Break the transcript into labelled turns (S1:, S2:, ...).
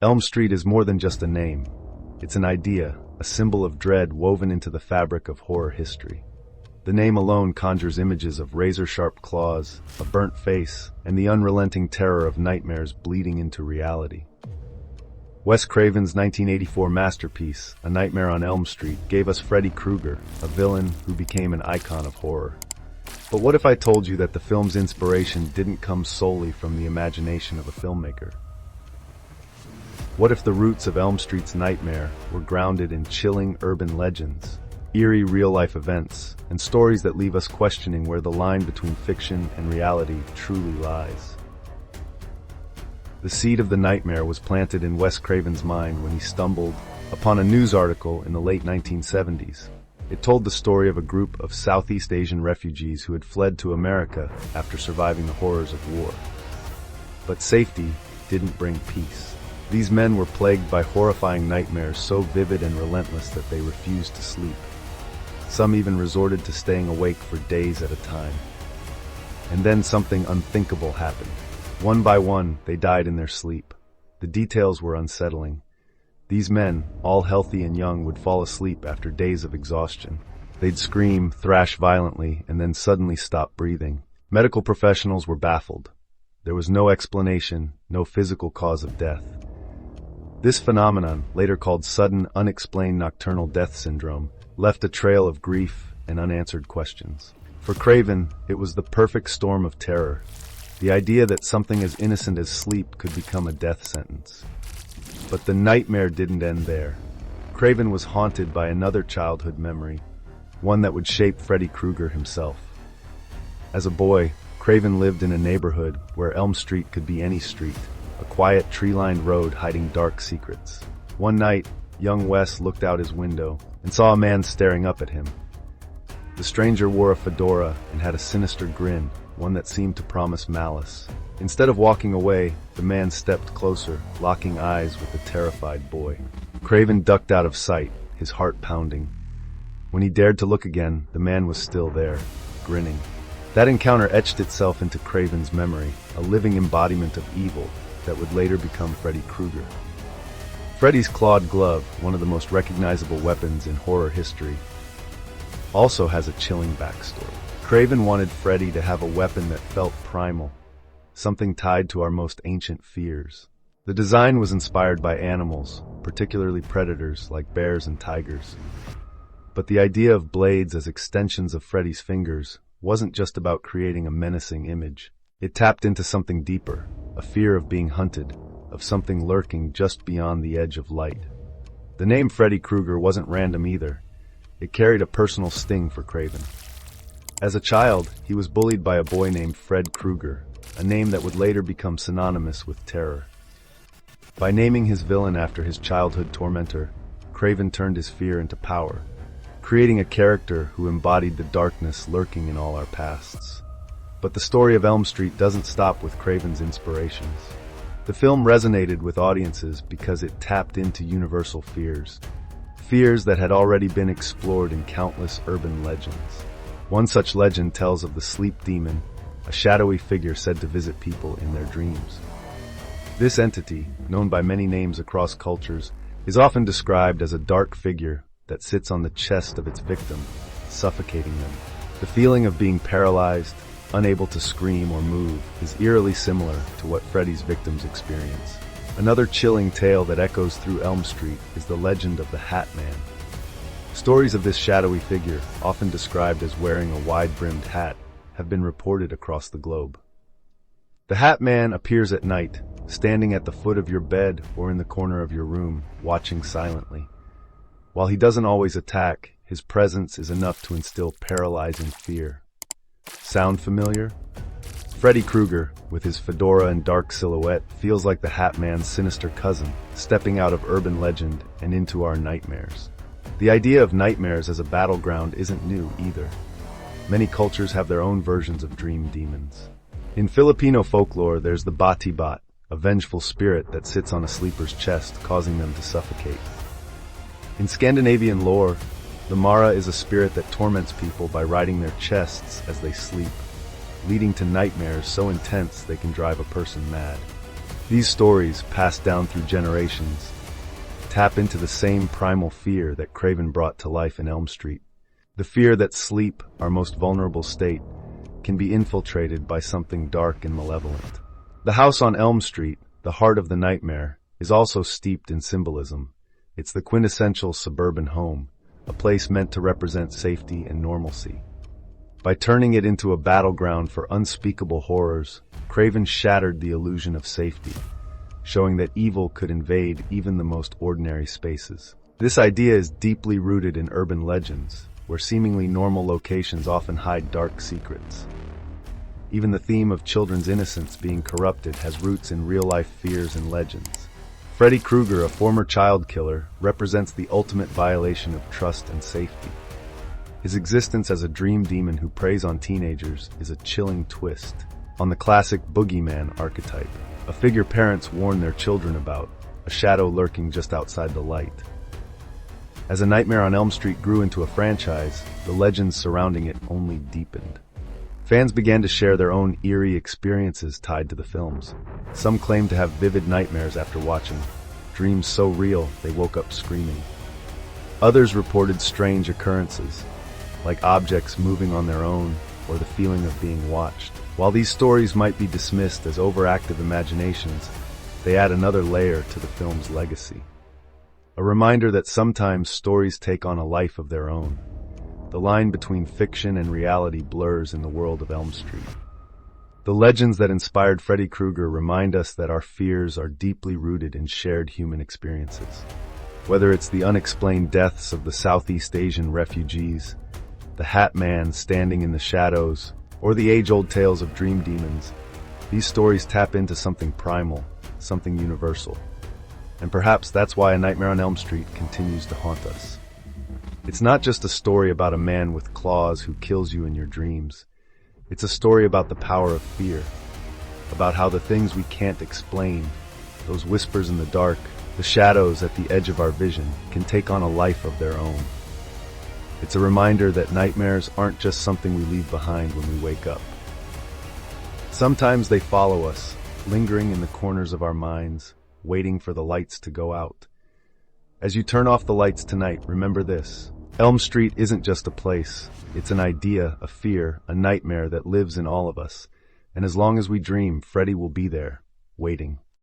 S1: Elm Street is more than just a name. It's an idea, a symbol of dread woven into the fabric of horror history. The name alone conjures images of razor-sharp claws, a burnt face, and the unrelenting terror of nightmares bleeding into reality. Wes Craven's 1984 masterpiece, A Nightmare on Elm Street, gave us Freddy Krueger, a villain who became an icon of horror. But what if I told you that the film's inspiration didn't come solely from the imagination of a filmmaker? What if the roots of Elm Street's nightmare were grounded in chilling urban legends, eerie real-life events, and stories that leave us questioning where the line between fiction and reality truly lies? The seed of the nightmare was planted in Wes Craven's mind when he stumbled upon a news article in the late 1970s. It told the story of a group of Southeast Asian refugees who had fled to America after surviving the horrors of war. But safety didn't bring peace. These men were plagued by horrifying nightmares so vivid and relentless that they refused to sleep. Some even resorted to staying awake for days at a time. And then something unthinkable happened. One by one, they died in their sleep. The details were unsettling. These men, all healthy and young, would fall asleep after days of exhaustion. They'd scream, thrash violently, and then suddenly stop breathing. Medical professionals were baffled. There was no explanation, no physical cause of death. This phenomenon, later called sudden, unexplained nocturnal death syndrome, left a trail of grief and unanswered questions. For Craven, it was the perfect storm of terror. The idea that something as innocent as sleep could become a death sentence. But the nightmare didn't end there. Craven was haunted by another childhood memory, one that would shape Freddy Krueger himself. As a boy, Craven lived in a neighborhood where Elm Street could be any street, a quiet tree-lined road hiding dark secrets. One night, young Wes looked out his window and saw a man staring up at him. The stranger wore a fedora and had a sinister grin, one that seemed to promise malice. Instead of walking away, the man stepped closer, locking eyes with the terrified boy. Craven ducked out of sight, his heart pounding. When he dared to look again, the man was still there, grinning. That encounter etched itself into Craven's memory, a living embodiment of evil that would later become Freddy Krueger. Freddy's clawed glove, one of the most recognizable weapons in horror history, also has a chilling backstory. Craven wanted Freddy to have a weapon that felt primal, something tied to our most ancient fears. The design was inspired by animals, particularly predators like bears and tigers. But the idea of blades as extensions of Freddy's fingers wasn't just about creating a menacing image. It tapped into something deeper, a fear of being hunted, of something lurking just beyond the edge of light. The name Freddy Krueger wasn't random either. It carried a personal sting for Craven. As a child, he was bullied by a boy named Fred Krueger, a name that would later become synonymous with terror. By naming his villain after his childhood tormentor, Craven turned his fear into power, creating a character who embodied the darkness lurking in all our pasts. But the story of Elm Street doesn't stop with Craven's inspirations. The film resonated with audiences because it tapped into universal fears, fears that had already been explored in countless urban legends. One such legend tells of the sleep demon, a shadowy figure said to visit people in their dreams. This entity, known by many names across cultures, is often described as a dark figure that sits on the chest of its victim, suffocating them. The feeling of being paralyzed, unable to scream or move, is eerily similar to what Freddy's victims experience. Another chilling tale that echoes through Elm Street is the legend of the Hat Man. Stories of this shadowy figure, often described as wearing a wide-brimmed hat, have been reported across the globe. The Hat Man appears at night, standing at the foot of your bed or in the corner of your room, watching silently. While he doesn't always attack, his presence is enough to instill paralyzing fear. Sound familiar? Freddy Krueger, with his fedora and dark silhouette, feels like the Hat Man's sinister cousin, stepping out of urban legend and into our nightmares. The idea of nightmares as a battleground isn't new either. Many cultures have their own versions of dream demons. In Filipino folklore, there's the Bati-Bat, a vengeful spirit that sits on a sleeper's chest, causing them to suffocate. In Scandinavian lore, the Mara is a spirit that torments people by riding their chests as they sleep, leading to nightmares so intense they can drive a person mad. These stories, passed down through generations, tap into the same primal fear that Craven brought to life in Elm Street. The fear that sleep, our most vulnerable state, can be infiltrated by something dark and malevolent. The house on Elm Street, the heart of the nightmare, is also steeped in symbolism. It's the quintessential suburban home, a place meant to represent safety and normalcy. By turning it into a battleground for unspeakable horrors, Craven shattered the illusion of safety, showing that evil could invade even the most ordinary spaces. This idea is deeply rooted in urban legends, where seemingly normal locations often hide dark secrets. Even the theme of children's innocence being corrupted has roots in real-life fears and legends. Freddy Krueger, a former child killer, represents the ultimate violation of trust and safety. His existence as a dream demon who preys on teenagers is a chilling twist on the classic boogeyman archetype, a figure parents warn their children about, a shadow lurking just outside the light. As A Nightmare on Elm Street grew into a franchise, the legends surrounding it only deepened. Fans began to share their own eerie experiences tied to the films. Some claimed to have vivid nightmares after watching, dreams so real they woke up screaming. Others reported strange occurrences, like objects moving on their own or the feeling of being watched. While these stories might be dismissed as overactive imaginations, they add another layer to the film's legacy. A reminder that sometimes stories take on a life of their own. The line between fiction and reality blurs in the world of Elm Street. The legends that inspired Freddy Krueger remind us that our fears are deeply rooted in shared human experiences. Whether it's the unexplained deaths of the Southeast Asian refugees, the Hat Man standing in the shadows, or the age-old tales of dream demons, these stories tap into something primal, something universal. And perhaps that's why A Nightmare on Elm Street continues to haunt us. It's not just a story about a man with claws who kills you in your dreams. It's a story about the power of fear, about how the things we can't explain, those whispers in the dark, the shadows at the edge of our vision, can take on a life of their own. It's a reminder that nightmares aren't just something we leave behind when we wake up. Sometimes they follow us, lingering in the corners of our minds, waiting for the lights to go out. As you turn off the lights tonight, remember this. Elm Street isn't just a place. It's an idea, a fear, a nightmare that lives in all of us. And as long as we dream, Freddy will be there, waiting.